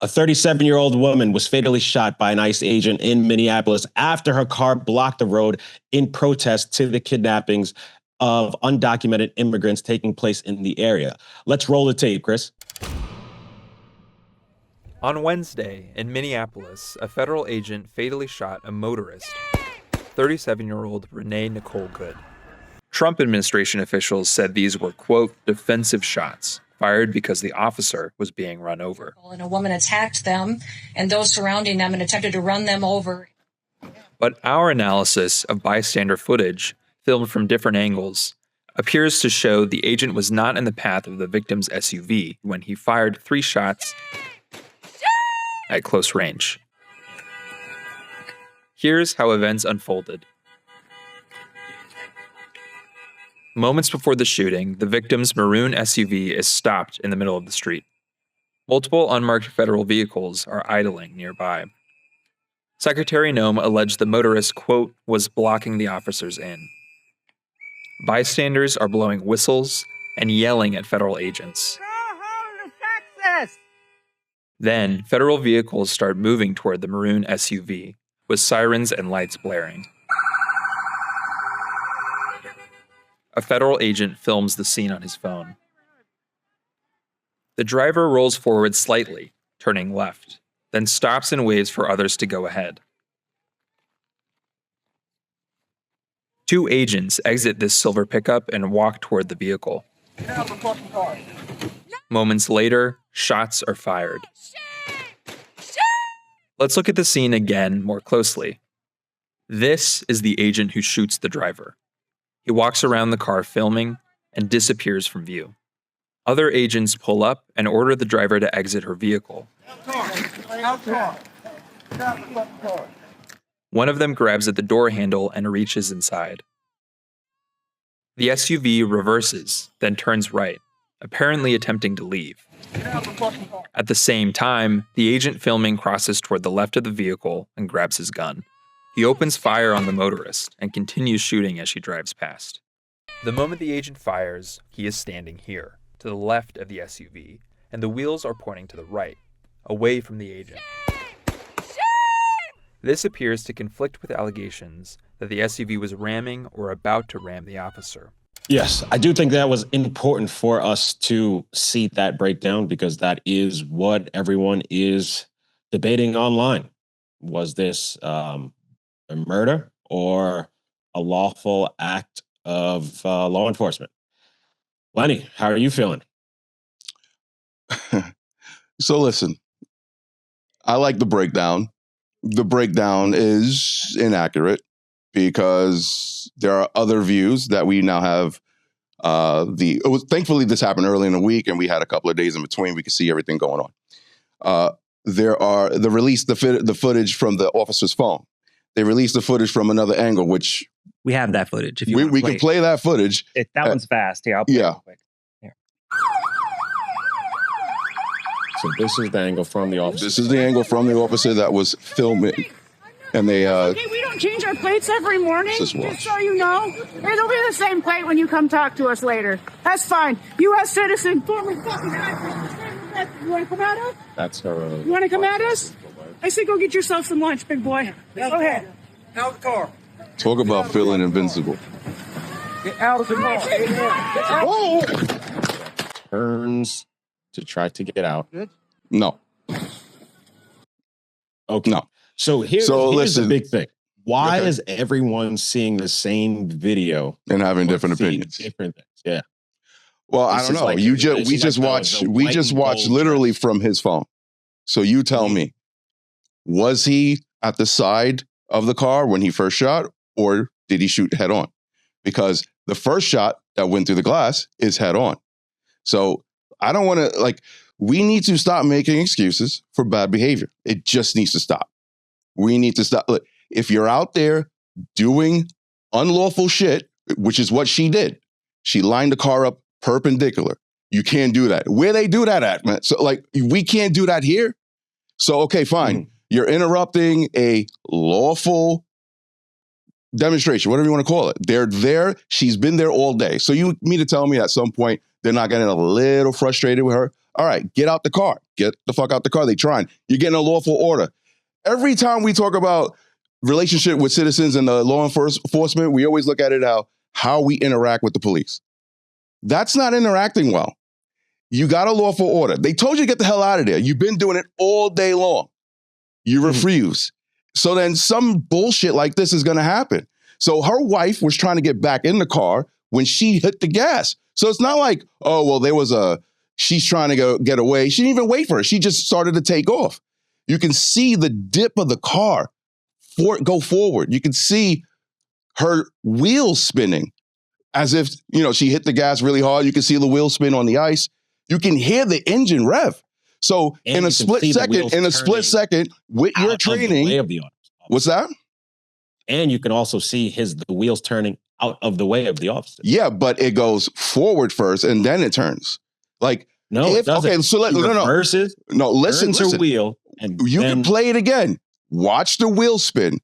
A 37-year-old woman was fatally shot by an ICE agent in Minneapolis after her car blocked the road in protest to the kidnappings of undocumented immigrants taking place in the area. Let's roll the tape, Chris. On Wednesday, in Minneapolis, a federal agent fatally shot a motorist, 37-year-old Renee Good. Trump administration officials said these were, quote, defensive shots, fired because the officer was being run over. And a woman attacked them and those surrounding them and attempted to run them over. But our analysis of bystander footage, filmed from different angles, appears to show the agent was not in the path of the victim's SUV when he fired 3 shots at close range. Here's how events unfolded. Moments before the shooting, the victim's maroon SUV is stopped in the middle of the street. Multiple unmarked federal vehicles are idling nearby. Secretary Noem alleged the motorist, quote, was blocking the officers in. Bystanders are blowing whistles and yelling at federal agents. Go home to Texas! Then, federal vehicles start moving toward the maroon SUV, with sirens and lights blaring. A federal agent films the scene on his phone. The driver rolls forward slightly, turning left, then stops and waves for others to go ahead. 2 agents exit this silver pickup and walk toward the vehicle. Get out of the fucking car. Moments later, shots are fired. Let's look at the scene again more closely. This is the agent who shoots the driver. He walks around the car filming and disappears from view. Other agents pull up and order the driver to exit her vehicle. One of them grabs at the door handle and reaches inside. The SUV reverses, then turns right, apparently attempting to leave. At the same time, the agent filming crosses toward the left of the vehicle and grabs his gun. He opens fire on the motorist and continues shooting as she drives past. The moment the agent fires, he is standing here, to the left of the SUV, and the wheels are pointing to the right, away from the agent. This appears to conflict with allegations that the SUV was ramming or about to ram the officer. Yes, I do think that was important for us to see that breakdown because that is what everyone is debating online. Was this a murder or a lawful act of law enforcement? Lenny, how are you feeling? So listen, I like the breakdown. The breakdown is inaccurate because there are other views that we now have. Thankfully this happened early in the week and we had a couple of days in between. We could see everything going on. They released the footage from the officer's phone. They released the footage from another angle, which we have that footage. If you we can play that footage. That one's fast. Here, I'll play it real quick. Here. So this is the angle from the officer. This is the angle from the officer that was filming. And they Okay, we don't change our plates every morning, just so you know. It'll be the same plate when you come talk to us later. That's fine. U.S. citizen, former fucking actor. You want to come at us? That's her. You want to come at us? I say go get yourself some lunch, big boy. Go ahead. Out of the car. Talk about feeling invincible. Get out of the car. Oh! Turns to try to get out. No. Okay. No. So here's the big thing. Why is everyone seeing the same video and having different opinions? Different things. Yeah. Well, I don't know. Like, we just watched literally from his phone. So you tell me, was he at the side of the car when he first shot, or did he shoot head on? Because the first shot that went through the glass is head on. So I don't want to, we need to stop making excuses for bad behavior. It just needs to stop. We need to stop. Look, if you're out there doing unlawful shit, which is what she did, she lined the car up perpendicular. You can't do that. Where they do that at, man? So we can't do that here. So, okay, fine. You're interrupting a lawful demonstration, whatever you want to call it. They're there. She's been there all day. So you mean to tell me at some point they're not getting a little frustrated with her? All right, get out the car. Get the fuck out the car. They trying. You're getting a lawful order. Every time we talk about relationship with citizens and the law enforcement, we always look at it how we interact with the police. That's not interacting well. You got a lawful order. They told you to get the hell out of there. You've been doing it all day long. You refuse. So then some bullshit like this is going to happen. So her wife was trying to get back in the car when she hit the gas. So it's not like, oh, well, she's trying to get away. She didn't even wait for her. She just started to take off. You can see the dip of the car go forward. You can see her wheels spinning as if, she hit the gas really hard. You can see the wheels spin on the ice. You can hear the engine rev. So in a split second, with your training, what's that? And you can also see the wheels turning out of the way of the officer. Yeah, but it goes forward first and then it turns. Like, it doesn't. Okay, so reverses. No, listen. Her wheel, and you can play it again. Watch the wheel spin.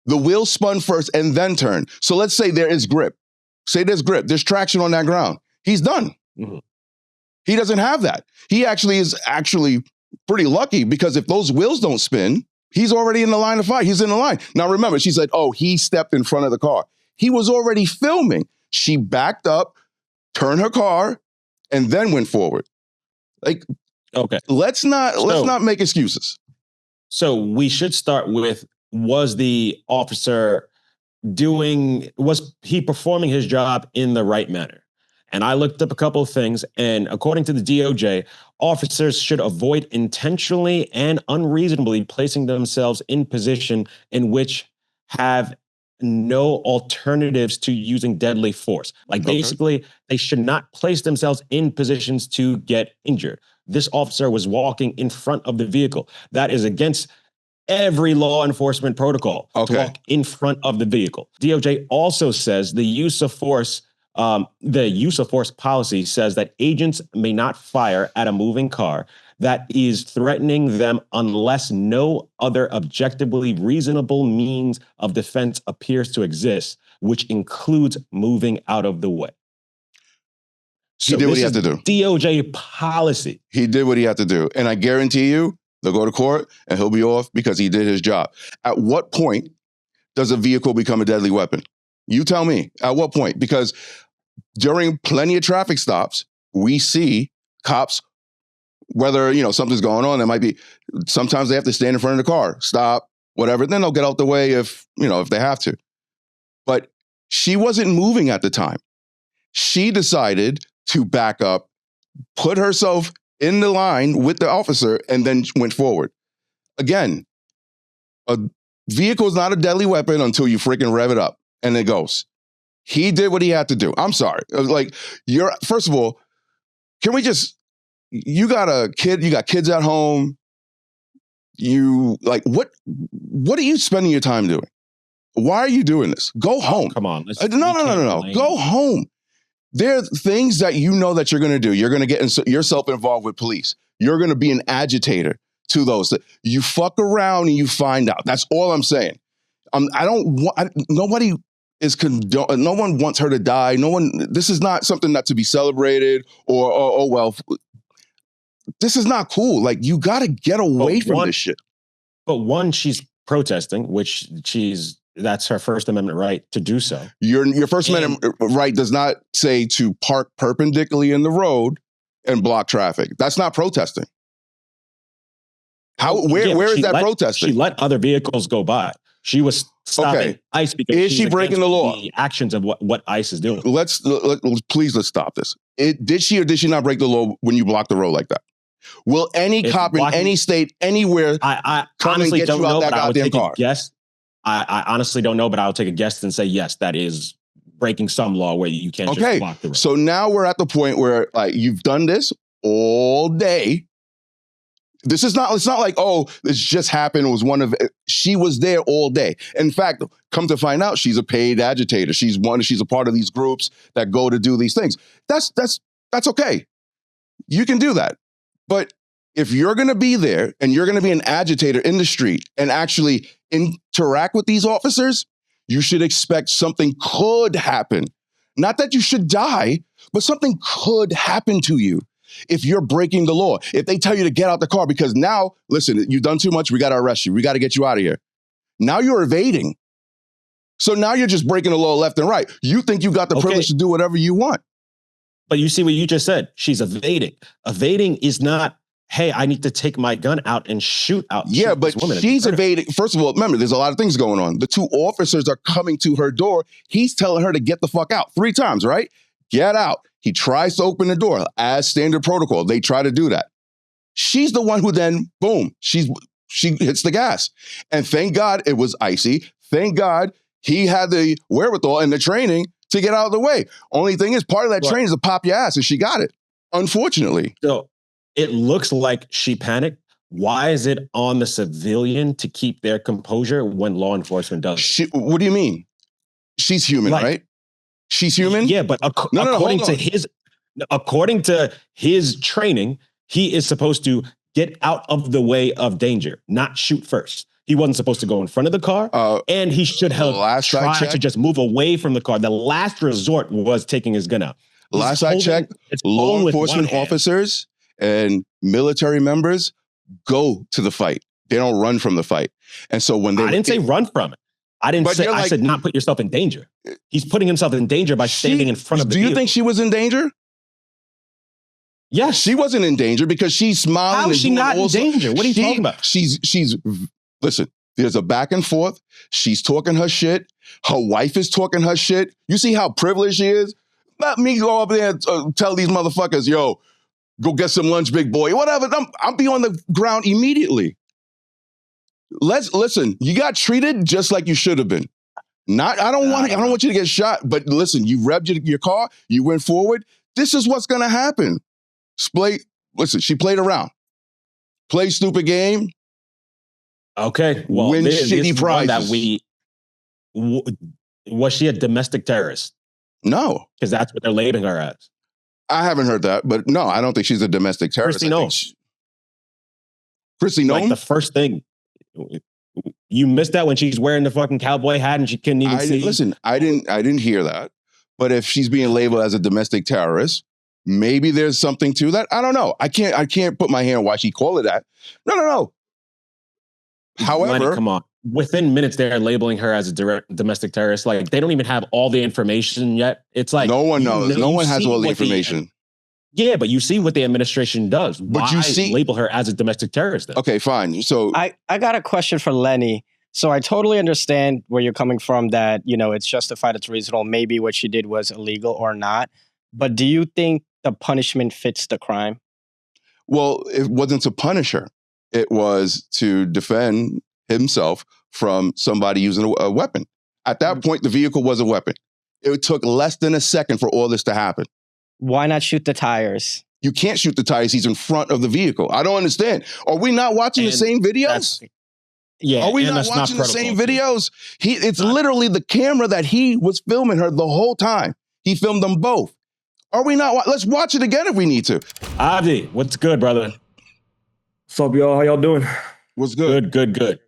The wheel spun first and then turn. So let's say there is grip. Say there's grip. There's traction on that ground. He's done. Mm-hmm. He doesn't have that. He is pretty lucky because if those wheels don't spin, he's already in the line of fire. He's in the line. Now remember, she said, oh, he stepped in front of the car. He was already filming. She backed up, turned her car, and then went forward. Like, okay, let's not make excuses. So we should start with, was the officer was he performing his job in the right manner? And I looked up a couple of things, and according to the DOJ, officers should avoid intentionally and unreasonably placing themselves in position in which have no alternatives to using deadly force. Like, basically, they should not place themselves in positions to get injured. This officer was walking in front of the vehicle. That is against every law enforcement protocol to walk in front of the vehicle. DOJ also says the use of force policy says that agents may not fire at a moving car that is threatening them unless no other objectively reasonable means of defense appears to exist, which includes moving out of the way. So he did what he had to do. DOJ policy. He did what he had to do. And I guarantee you, they'll go to court and he'll be off because he did his job. At what point does a vehicle become a deadly weapon? You tell me. At what point? Because during plenty of traffic stops, we see cops, whether, something's going on, there might be, sometimes they have to stand in front of the car, stop, whatever. Then they'll get out the way if they have to. But she wasn't moving at the time. She decided to back up, put herself in the line with the officer, and then went forward. Again, a vehicle is not a deadly weapon until you freaking rev it up and it goes. He did what he had to do. I'm sorry. Like, first of all, you got a kid, you got kids at home. What are you spending your time doing? Why are you doing this? Go home. Come on. No. Go home. There are things that that you're going to do. You're going to get yourself involved with police. You're going to be an agitator to those. You fuck around and you find out. That's all I'm saying. Nobody no one wants her to die. This is not something not to be celebrated or well, this is not cool. Like, you got to get away from this shit. But one, she's protesting, which that's her First Amendment right to do so. Your First Amendment right does not say to park perpendicularly in the road and block traffic. That's not protesting. Where is that protesting? She let other vehicles go by. She was stopping ICE because is she breaking the law? The actions of what ICE is doing. Please let's stop this. Did she or did she not break the law when you block the road like that? Will any cop in any state, anywhere, I come and get you out that goddamn car? Yes, I honestly don't know, but I'll take a guess and say yes, that is breaking some law where you can't just block the road. So now we're at the point where, like, you've done this all day. It's not like, oh, this just happened. It was she was there all day. In fact, come to find out, she's a paid agitator. She's a part of these groups that go to do these things. That's okay. You can do that. But if you're going to be there and you're going to be an agitator in the street and actually interact with these officers, you should expect something could happen. Not that you should die, but something could happen to you. if you're breaking the law. If they tell you to get out the car because now, listen, you've done too much. We got to arrest you. We got to get you out of here. Now you're evading. So now you're just breaking the law left and right. You think you got the privilege to do whatever you want. But you see what you just said. She's evading. Evading is not, hey, I need to take my gun out and shoot out. Yeah, but she's evading. First of all, remember, there's a lot of things going on. The two officers are coming to her door. He's telling her to get the fuck out 3 times, right? Get out. He tries to open the door as standard protocol. They try to do that. She's the one who then, boom, she hits the gas. And thank God it was icy. Thank God he had the wherewithal and the training to get out of the way. Only thing is, part of that training is to pop your ass, and she got it, unfortunately. So it looks like she panicked. Why is it on the civilian to keep their composure when law enforcement does it? What do you mean? She's human, right? She's human? Yeah, but according to his training, he is supposed to get out of the way of danger, not shoot first. He wasn't supposed to go in front of the car, and he should have tried to just move away from the car. The last resort was taking his gun out. Last I checked, law enforcement officers and military members go to the fight. They don't run from the fight. And so when I didn't say run from it. I said not put yourself in danger. He's putting himself in danger by standing in front of the vehicle. Do you think she was in danger? Yes. She wasn't in danger because she's smiling. How is she not in danger? What are you talking about? Listen, there's a back and forth. She's talking her shit. Her wife is talking her shit. You see how privileged she is? Let me go up there and tell these motherfuckers, yo, go get some lunch, big boy. Whatever. I'll be on the ground immediately. Listen, you got treated just like you should have been. I don't want you to get shot, but listen, you revved your car, you went forward. This is what's gonna happen. Listen, she played around. Play stupid game. Okay. Well, win shitty prizes. Was she a domestic terrorist? No. Because that's what they're labeling her as. I haven't heard that, but no, I don't think she's a domestic terrorist. Chrissy Nome? Like the first thing. You missed that when she's wearing the fucking cowboy hat and she couldn't even see. Listen, I didn't hear that. But if she's being labeled as a domestic terrorist, maybe there's something to that. I don't know. I can't put my hand on why she called it that. No. However, Lenny, come on. Within minutes, they're labeling her as a direct domestic terrorist. Like they don't even have all the information yet. It's like no one knows. No one has all the information. Yeah, but you see what the administration does. But why label her as a domestic terrorist then? Okay, fine. So I got a question for Lenny. So I totally understand where you're coming from that, it's justified, it's reasonable. Maybe what she did was illegal or not. But do you think the punishment fits the crime? Well, it wasn't to punish her. It was to defend himself from somebody using a weapon. At that point, the vehicle was a weapon. It took less than a second for all this to happen. Why not shoot the tires? You can't shoot the tires. He's in front of the vehicle. I don't understand. Are we not watching the same videos? Yeah. Are we not watching the same videos? It's literally the camera that he was filming her the whole time. He filmed them both. Are we not? Let's watch it again if we need to. Adi, what's good, brother? What's up, y'all? How y'all doing? What's good? Good.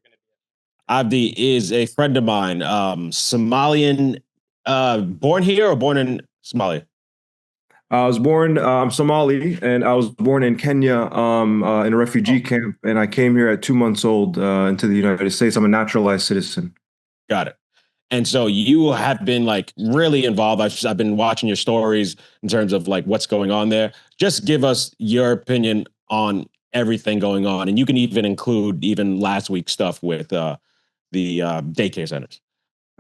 Abdi is a friend of mine, Somalian, born here or born in Somalia? I was born, I'm Somali, and I was born in Kenya in a refugee camp, and I came here at 2 months old into the United States. I'm a naturalized citizen. Got it. And so you have been like really involved. I've been watching your stories in terms of like what's going on there. Just give us your opinion on everything going on. And you can even include even last week's stuff with the daycare centers.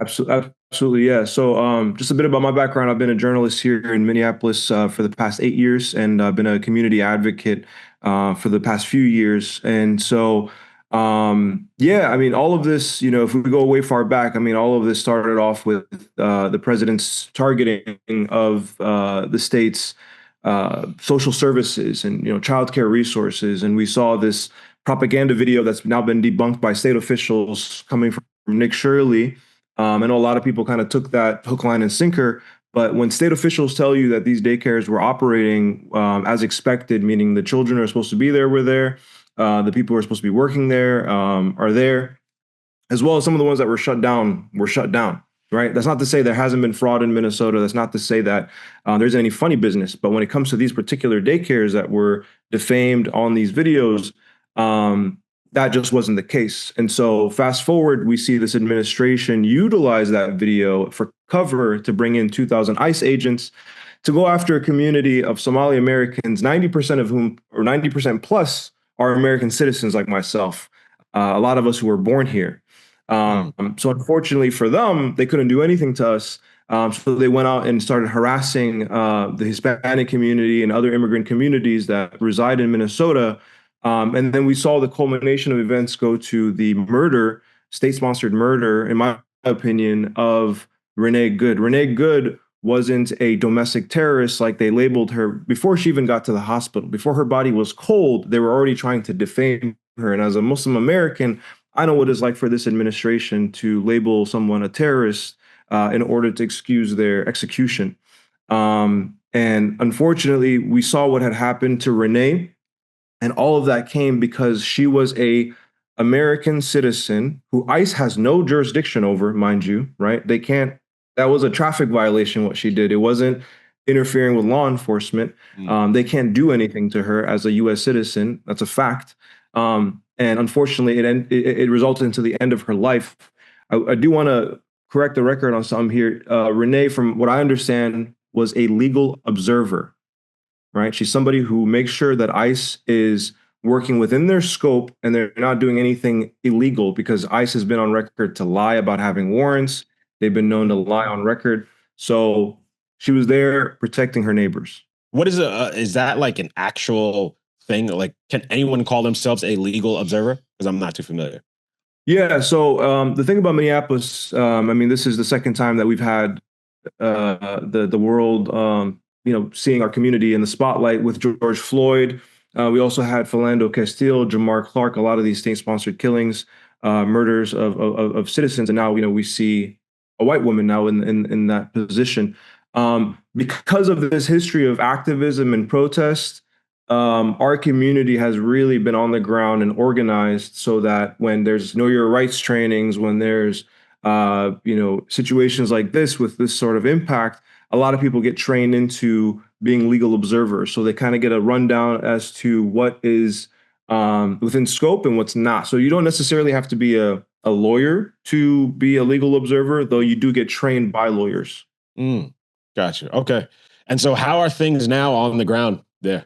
Absolutely, yeah. So just a bit about my background. I've been a journalist here in Minneapolis for the past 8 years, and I've been a community advocate for the past few years. And so, yeah, I mean, all of this, if we go way far back, I mean, all of this started off with the president's targeting of the state's social services and, childcare resources. And we saw this propaganda video that's now been debunked by state officials coming from Nick Shirley. I know a lot of people kind of took that hook, line, and sinker. But when state officials tell you that these daycares were operating as expected, meaning the children are supposed to be there, were there, the people who are supposed to be working there are there, as well as some of the ones that were shut down. right? That's not to say there hasn't been fraud in Minnesota. That's not to say that there's any funny business. But when it comes to these particular daycares that were defamed on these videos, that just wasn't the case. And so fast forward, we see this administration utilize that video for cover to bring in 2,000 ICE agents to go after a community of Somali Americans, 90% of whom, or 90% plus, are American citizens like myself. A lot of us who were born here. So unfortunately for them, they couldn't do anything to us. So they went out and started harassing the Hispanic community and other immigrant communities that reside in Minnesota. And then we saw the culmination of events go to the murder, state-sponsored murder, in my opinion, of Renee Good. Renee Good wasn't a domestic terrorist like they labeled her before she even got to the hospital. Before her body was cold, they were already trying to defame her. And as a Muslim American, I know what it's like for this administration to label someone a terrorist in order to excuse their execution. And unfortunately, we saw what had happened to Renee. And all of that came because she was a American citizen who ICE has no jurisdiction over, mind you, right? They can't, that was a traffic violation, what she did. It wasn't interfering with law enforcement. They can't do anything to her as a US citizen. That's a fact. And unfortunately, it resulted into the end of her life. I do want to correct the record on something here. Renee, from what I understand, was a legal observer. Right? She's somebody who makes sure that ICE is working within their scope and they're not doing anything illegal, because ICE has been on record to lie about having warrants. They've been known to lie on record. So she was there protecting her neighbors. What is that like an actual thing? Like, can anyone call themselves a legal observer? Because I'm not too familiar. Yeah. So the thing about Minneapolis, I mean, this is the second time that we've had the world seeing our community in the spotlight with George Floyd. We also had Philando Castile, Jamar Clark, a lot of these state-sponsored killings, murders of citizens. And now, we see a white woman now in that position. Because of this history of activism and protest, our community has really been on the ground and organized so that when there's Know Your Rights trainings, when there's situations like this with this sort of impact, a lot of people get trained into being legal observers. So they kind of get a rundown as to what is within scope and what's not. So you don't necessarily have to be a lawyer to be a legal observer, though you do get trained by lawyers. Gotcha. Okay. And so how are things now on the ground there?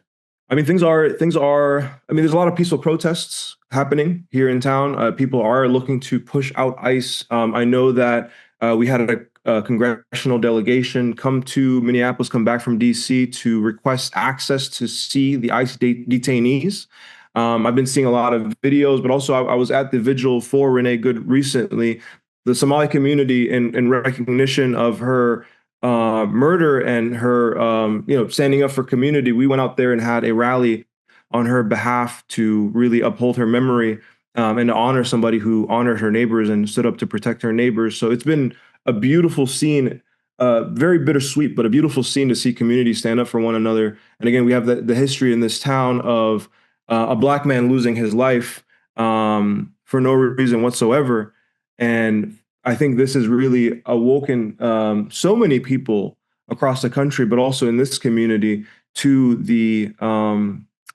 I mean, things are, there's a lot of peaceful protests happening here in town. People are looking to push out ICE. I know that we had a congressional delegation come to Minneapolis, come back from DC to request access to see the ICE detainees. I've been seeing a lot of videos, but also I was at the vigil for Renee Good recently. The Somali community, in recognition of her murder and her, standing up for community, we went out there and had a rally on her behalf to really uphold her memory and to honor somebody who honored her neighbors and stood up to protect her neighbors. So it's been a beautiful scene, very bittersweet, but a beautiful scene to see communities stand up for one another. And again, we have the history in this town of a Black man losing his life for no reason whatsoever. And I think this has really awoken so many people across the country, but also in this community, to the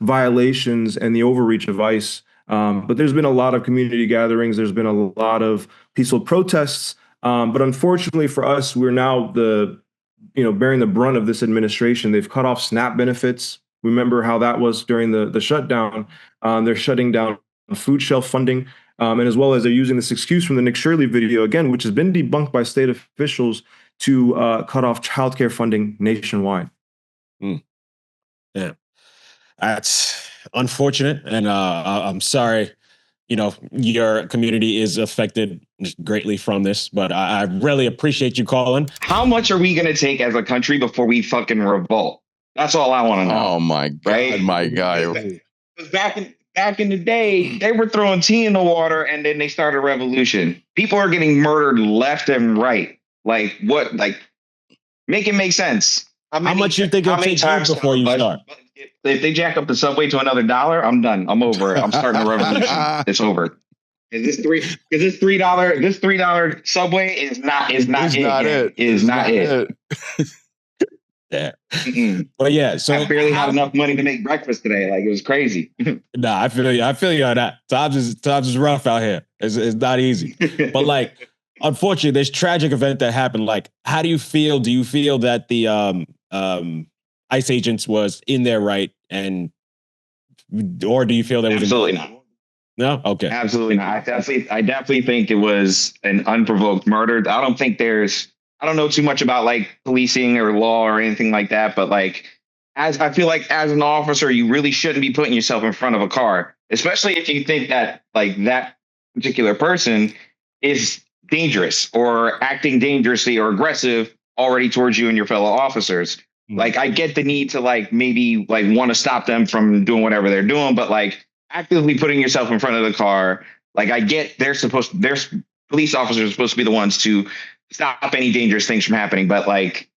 violations and the overreach of ICE. But there's been a lot of community gatherings. There's been a lot of peaceful protests. But unfortunately for us, we're now bearing the brunt of this administration. They've cut off SNAP benefits. Remember how that was during the shutdown. They're shutting down food shelf funding. And as well as they're using this excuse from the Nick Shirley video, again, which has been debunked by state officials, to cut off childcare funding nationwide. Yeah, that's unfortunate. And I'm sorry, your community is affected greatly from this, but I really appreciate you calling. How much are we going to take as a country before we fucking revolt? That's all I want to know. Oh my God, right? My guy. Back in the day, they were throwing tea in the water and then they started a revolution. People are getting murdered left and right. Like what? Like, make it make sense. How much you think it'll take you before you start? If they jack up the subway to another $1, I'm done. I'm over it. I'm starting a revolution. It's over. Because this $3 Subway is not it. Yeah. But yeah, so I barely had enough money to make breakfast today. Like, it was crazy. Nah, I feel you on that. Times is rough out here. It's not easy. But like, unfortunately, this tragic event that happened, like, how do you feel? Do you feel that the ICE agents was in their right, or do you feel there was absolutely not? No? Okay. Absolutely not. I definitely think it was an unprovoked murder. I don't know too much about like policing or law or anything like that, but like, I feel like as an officer, you really shouldn't be putting yourself in front of a car, especially if you think that like that particular person is dangerous or acting dangerously or aggressive already towards you and your fellow officers. Like, I get the need to like maybe like want to stop them from doing whatever they're doing, but like actively putting yourself in front of the car, like, I get there's police officers are supposed to be the ones to stop any dangerous things from happening, but like,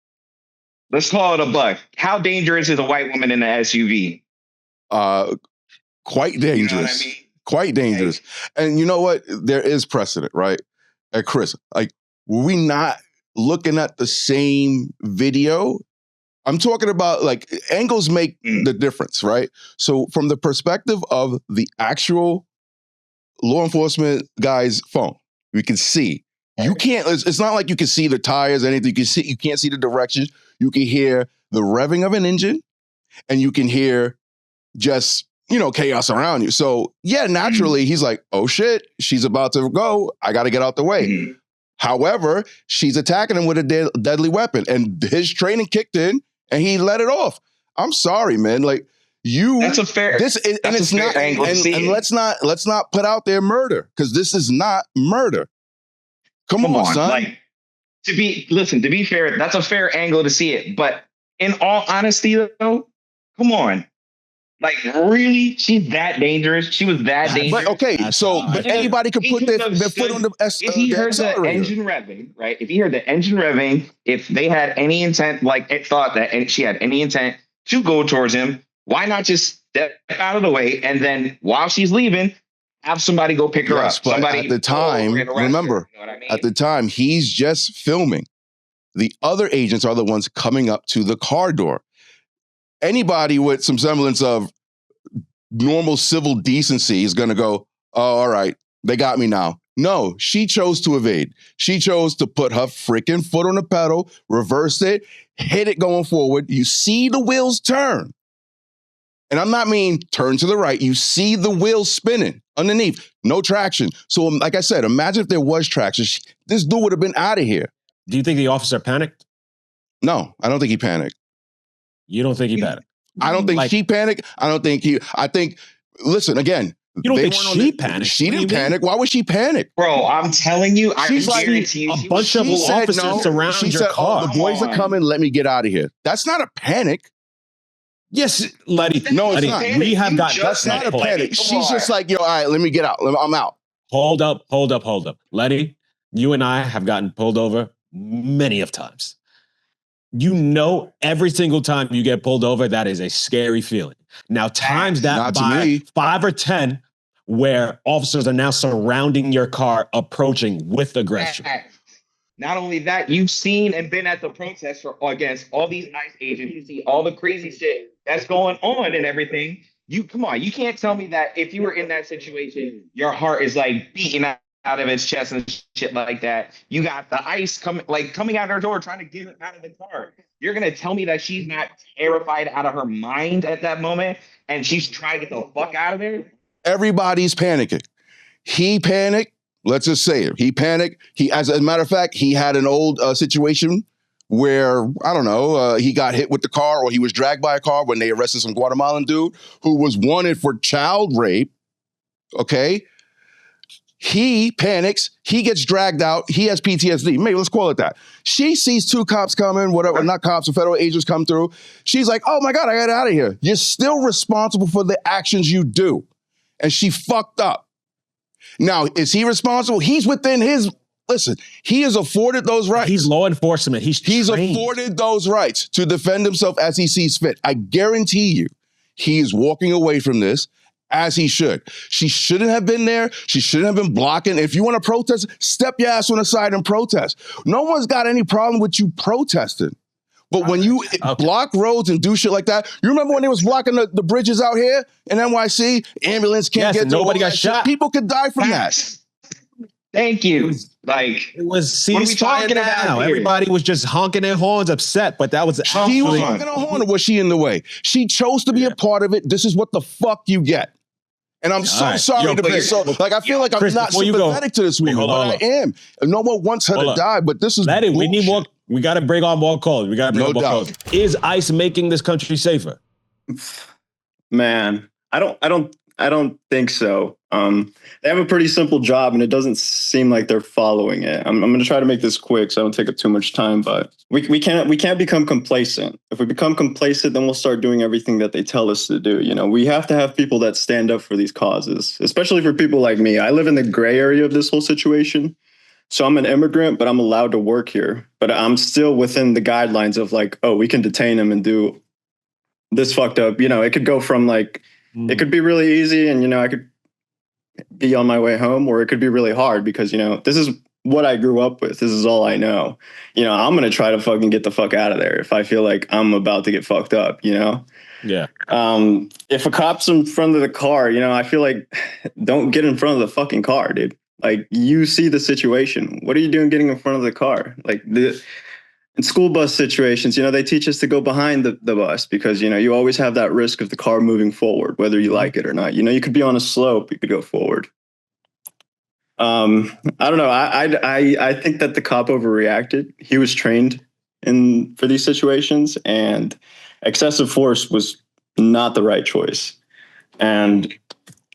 let's call it a buck. How dangerous is a white woman in an SUV? Quite dangerous. You know what I mean? Quite dangerous. And you know what? There is precedent, right? And Chris, like, were we not looking at the same video? I'm talking about like angles make the difference, right? So from the perspective of the actual law enforcement guy's phone, we can see. You can't, it's not like you can see the tires or anything. You can't see the directions. You can hear the revving of an engine and you can hear just, chaos around you. So yeah, naturally he's like, oh shit, she's about to go. I got to get out the way. However, she's attacking him with a deadly weapon and his training kicked in and he let it off. I'm sorry, man. Like, that's a fair, angle to see. And let's not put out there murder, because this is not murder. Come on, son. Like, to be fair, that's a fair angle to see it. But in all honesty, though, come on. Like, really? She's that dangerous? She was that dangerous? But okay, but anybody could put their foot on the if he heard the engine revving, right? If he heard the engine revving, if they had any intent, like it thought that she had any intent to go towards him, why not just step out of the way and then while she's leaving, have somebody go pick her up? But at the time, remember, at the time, he's just filming. The other agents are the ones coming up to the car door. Anybody with some semblance of normal civil decency is going to go, oh, all right, they got me now. No, she chose to evade. She chose to put her freaking foot on the pedal, reverse it, hit it going forward. You see the wheels turn. And I'm not mean turn to the right. You see the wheels spinning underneath. No traction. So like I said, imagine if there was traction. This dude would have been out of here. Do you think the officer panicked? No, I don't think he panicked. You don't think he panicked? I don't think she panicked. I think, listen, again. You don't think she panicked? She didn't panic. Why would she panic? Bro, I'm telling you, I guarantee you. A bunch of officers surround your car. Oh, the boys are coming. Let me get out of here. That's not a panic. Yes, Letty. No, it's not. We have got. That's not a panic. She's just like, yo, all right, let me get out. I'm out. Hold up. Letty, you and I have gotten pulled over many of times. You know, every single time you get pulled over, that is a scary feeling. Now, times that by 5 or 10, where officers are now surrounding your car, approaching with aggression. Not only that, you've seen and been at the protests against all these ICE agents. You see all the crazy shit that's going on and everything. You can't tell me that if you were in that situation, your heart is like beating out of its chest and shit like that. You got the ICE coming out her door trying to get her out of the car. You're gonna tell me that she's not terrified out of her mind at that moment and she's trying to get the fuck out of there? Everybody's panicking. He panicked. Let's just say it. He panicked. As a matter of fact, he had an old situation where, I don't know, he got hit with the car or he was dragged by a car when they arrested some Guatemalan dude who was wanted for child rape. Okay. He panics. He gets dragged out. He has PTSD. Maybe let's call it that. She sees 2 cops coming, whatever, not cops, or federal agents come through. She's like, oh my God, I got out of here. You're still responsible for the actions you do. And she fucked up. Now, is he responsible? He's within his, listen, he is afforded those rights. He's law enforcement. He's afforded those rights to defend himself as he sees fit. I guarantee you, he is walking away from this as he should. She shouldn't have been there. She shouldn't have been blocking. If you want to protest, step your ass on the side and protest. No one's got any problem with you protesting. But when you block roads and do shit like that, you remember when they was blocking the bridges out here in NYC? Ambulance can't get to nobody got shot. People could die from that. Thank you. Like, it was ceasefire now. Everybody was just honking their horns, upset, but that was she was honking her horn, or was she in the way? She chose to be a part of it. This is what the fuck you get. And I'm so sorry to be so, like, I feel like I'm not sympathetic to this woman, but I am. No one wants her to die, but this is bullshit. We need more. We got to bring on more calls. We got to bring on more calls. Is ICE making this country safer? Man, I don't think so. They have a pretty simple job, and it doesn't seem like they're following it. I'm going to try to make this quick, so I don't take up too much time. But we can't become complacent. If we become complacent, then we'll start doing everything that they tell us to do. You know, we have to have people that stand up for these causes, especially for people like me. I live in the gray area of this whole situation. So I'm an immigrant, but I'm allowed to work here. But I'm still within the guidelines of like, oh, we can detain him and do this fucked up. You know, it could go from like, it could be really easy and, you know, I could be on my way home, or it could be really hard because, you know, this is what I grew up with. This is all I know. You know, I'm going to try to fucking get the fuck out of there if I feel like I'm about to get fucked up, you know? Yeah. If a cop's in front of the car, you know, I feel like don't get in front of the fucking car, dude. Like, you see the situation. What are you doing getting in front of the car? Like, in school bus situations, you know, they teach us to go behind the bus because, you know, you always have that risk of the car moving forward, whether you like it or not. You know, you could be on a slope, you could go forward. I don't know. I think that the cop overreacted. He was trained for these situations, and excessive force was not the right choice. And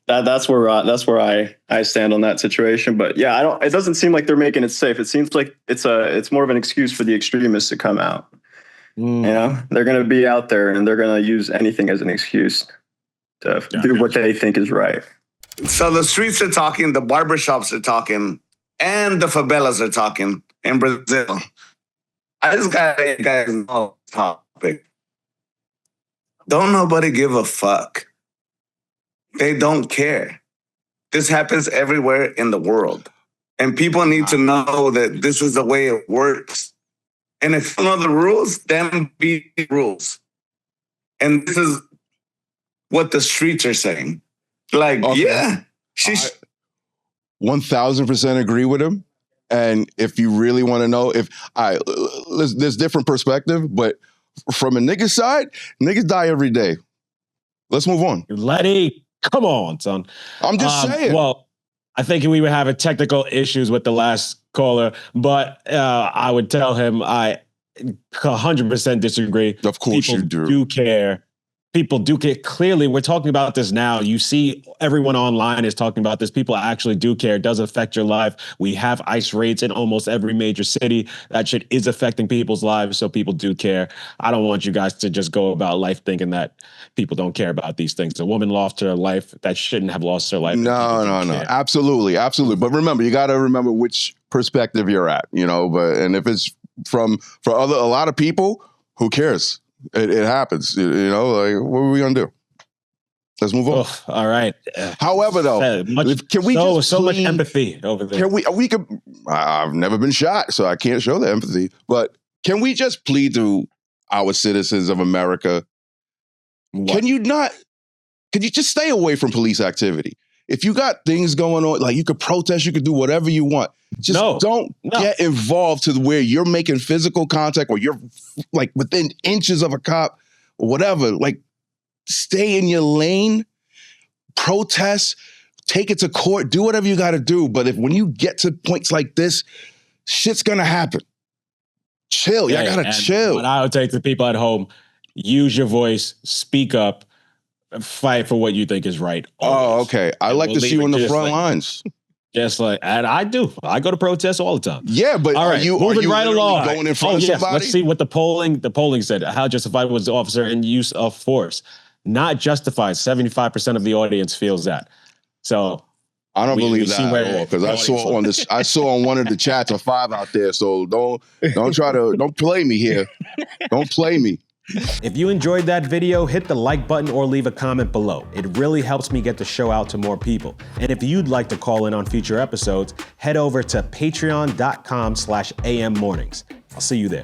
that's where I stand on that situation. But yeah, it doesn't seem like they're making it safe. It seems like it's more of an excuse for the extremists to come out. You know, they're going to be out there and they're going to use anything as an excuse to do what they think is right. So the streets are talking, the barbershops are talking, and the favelas are talking in Brazil. I just got to guys know topic. Don't nobody give a fuck. They don't care. This happens everywhere in the world. And people need to know that this is the way it works. And if you know the rules, then be the rules. And this is what the streets are saying. Like, yeah. She's 1000% agree with him. And if you really want to know, there's different perspective, but from a nigga side, niggas die every day. Let's move on. Letty. Come on, son. I'm just saying. Well, I think we were having technical issues with the last caller, but I would tell him I 100% disagree. Of course People you do. do care. People do care. Clearly, we're talking about this now. You see everyone online is talking about this. People actually do care. It does affect your life. We have ICE raids in almost every major city. That shit is affecting people's lives, so people do care. I don't want you guys to just go about life thinking that people don't care about these things. A woman lost her life that shouldn't have lost her life. No. Absolutely. But remember, you got to remember which perspective you're at, you know, and if it's for a lot of people, who cares? It happens, you know, like, what are we going to do? Let's move on. Oh, all right. However, though, can we so much empathy over there? I've never been shot, so I can't show the empathy, but can we just plead to our citizens of America? What? Can you just stay away from police activity? If you got things going on, like you could protest, you could do whatever you want. Just don't get involved to where you're making physical contact or you're like within inches of a cop or whatever. Like, stay in your lane, protest, take it to court, do whatever you got to do. But when you get to points like this, shit's going to happen. Chill. Y'all got to chill. What I would take to people at home, use your voice, speak up, fight for what you think is right. Always. Oh, okay. I like to see you on the front lines. Just like, and I do. I go to protests all the time. Yeah, but all right, moving right along. Going in front of somebody? Let's see what the polling said. How justified was the officer in use of force? Not justified. 75% of the audience feels that. So I don't believe that at all, because I saw on one of the chats a 5 out there. So don't play me here. Don't play me. If you enjoyed that video, hit the like button or leave a comment below. It really helps me get the show out to more people. And if you'd like to call in on future episodes, head over to patreon.com/ammornings. I'll see you there.